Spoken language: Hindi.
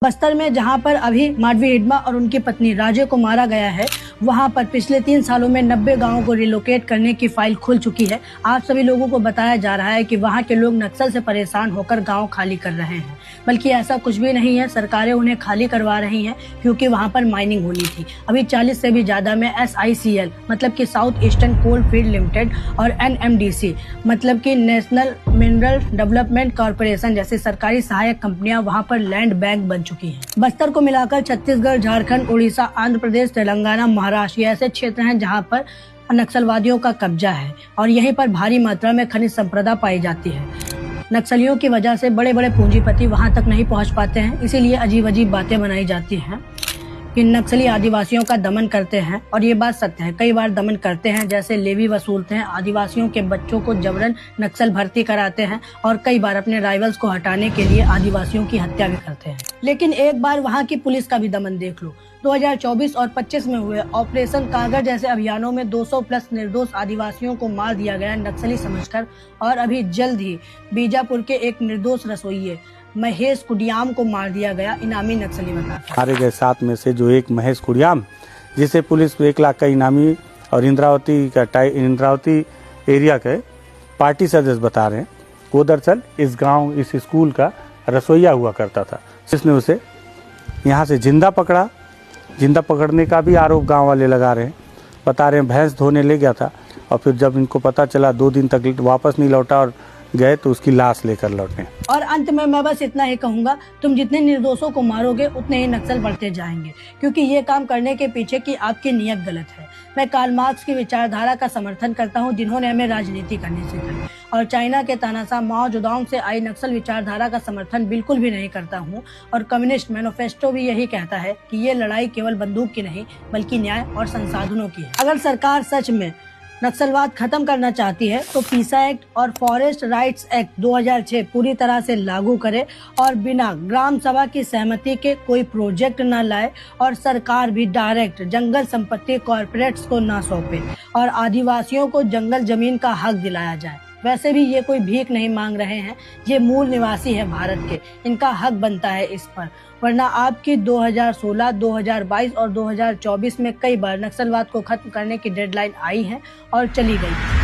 बस्तर में जहां पर अभी माधवी हिडमा और उनकी पत्नी राजे को मारा गया है, वहां पर पिछले 3 सालों में 90 गांवों को रिलोकेट करने की फाइल खुल चुकी है। आप सभी लोगों को बताया जा रहा है कि वहां के लोग नक्सल से परेशान होकर गांव खाली कर रहे हैं, बल्कि ऐसा कुछ भी नहीं है। सरकारें उन्हें खाली करवा रही हैं क्योंकि वहां पर माइनिंग होनी थी। अभी 40 से भी ज्यादा में SICL मतलब कि south eastern coal field limited और NMDC मतलब कि नेशनल मिनरल डेवलपमेंट कॉर्पोरेशन जैसी सरकारी सहायक कंपनियां वहां पर लैंड बैंक बन चुकी हैं। बस्तर को मिलाकर छत्तीसगढ़, झारखंड, उड़ीसा, आंध्र प्रदेश, तेलंगाना, महाराष्ट्र ये ऐसे क्षेत्र हैं जहां पर नक्सलवादियों का कब्जा है और यहीं पर भारी मात्रा में खनिज संपदा पाई जाती है। नक्सलियों की वजह से बड़े बड़े पूंजीपति वहां तक नहीं पहुंच पाते हैं, इसीलिए अजीब अजीब बातें बनाई जाती हैं कि नक्सली आदिवासियों का दमन करते हैं, और ये बात सत्य है। कई बार दमन करते हैं, जैसे लेवी वसूलते हैं, आदिवासियों के बच्चों को जबरन नक्सल भर्ती कराते हैं और कई बार अपने राइवल्स को हटाने के लिए आदिवासियों की हत्या भी करते हैं। लेकिन एक बार वहाँ की पुलिस का भी दमन देख लो। 2024 और 25 में हुए ऑपरेशन कागर जैसे अभियानों में 200 प्लस निर्दोष आदिवासियों को मार दिया गया नक्सली समझकर, और अभी जल्द ही बीजापुर के एक निर्दोष रसोइये महेश कुडियाम को मार दिया गया इनामी नक्सली बताकर। मारे गए 7 में से जो एक महेश कुडियाम, जिसे पुलिस 1 लाख का इनामी और इंद्रावती एरिया के पार्टी सदस्य बता रहे हैं, वो दरअसल इस गांव इस स्कूल का रसोइया हुआ करता था। जिसने उसे यहाँ से जिंदा पकड़ा। जिंदा पकड़ने का भी आरोप गांव वाले लगा रहे हैं। बता रहे हैं भैंस धोने ले गया था और फिर जब इनको पता चला 2 दिन तक वापस नहीं लौटा और गए तो उसकी लाश लेकर लौटे। और अंत में मैं बस इतना ही कहूंगा, तुम जितने निर्दोषों को मारोगे उतने ही नक्सल बढ़ते जाएंगे, क्योंकि ये काम करने के पीछे की आपकी नीयत गलत है। मैं कार्ल मार्क्स की विचारधारा का समर्थन करता हूं, जिन्होंने हमें राजनीति करनी सिखाई, और चाइना के तानाशाह माओ जेडोंग से आई नक्सल विचारधारा का समर्थन बिल्कुल भी नहीं करता हूं। और कम्युनिस्ट मैनिफेस्टो भी यही कहता है कि ये लड़ाई केवल बंदूक की नहीं बल्कि न्याय और संसाधनों की है। अगर सरकार सच में नक्सलवाद खत्म करना चाहती है तो पीसा एक्ट और फॉरेस्ट राइट्स एक्ट 2006 पूरी तरह से लागू करे और बिना ग्राम सभा की सहमति के कोई प्रोजेक्ट न लाए, और सरकार भी डायरेक्ट जंगल संपत्ति कॉर्पोरेट्स को न सौंपे और आदिवासियों को जंगल जमीन का हक दिलाया जाए। वैसे भी ये कोई भीख नहीं मांग रहे हैं, ये मूल निवासी है भारत के, इनका हक बनता है इस पर। वरना आपकी 2016, 2022 और 2024 में कई बार नक्सलवाद को खत्म करने की डेडलाइन आई है और चली गई।